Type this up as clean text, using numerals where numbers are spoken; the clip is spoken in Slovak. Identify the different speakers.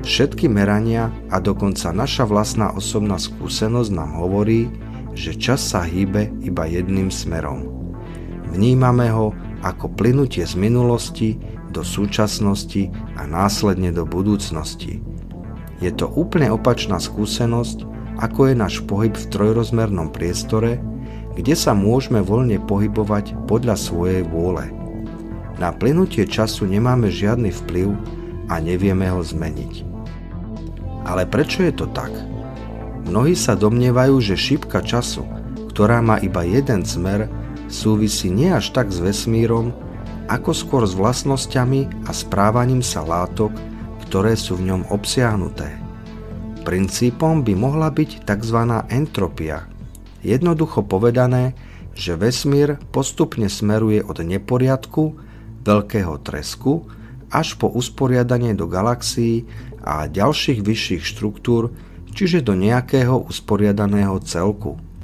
Speaker 1: Všetky merania a dokonca naša vlastná osobná skúsenosť nám hovorí, že čas sa hýbe iba jedným smerom. Vnímame ho ako plynutie z minulosti do súčasnosti a následne do budúcnosti. Je to úplne opačná skúsenosť, ako je náš pohyb v trojrozmernom priestore, kde sa môžeme voľne pohybovať podľa svojej vôle. Na plynutie času nemáme žiadny vplyv a nevieme ho zmeniť. Ale prečo je to tak? Mnohí sa domnievajú, že šípka času, ktorá má iba jeden smer, súvisí nie až tak s vesmírom, ako skôr s vlastnosťami a správaním sa látok, ktoré sú v ňom obsiahnuté. Princípom by mohla byť tzv. Entropia. Jednoducho povedané, že vesmír postupne smeruje od neporiadku, veľkého tresku, až po usporiadanie do galaxií a ďalších vyšších štruktúr, čiže do nejakého usporiadaného celku.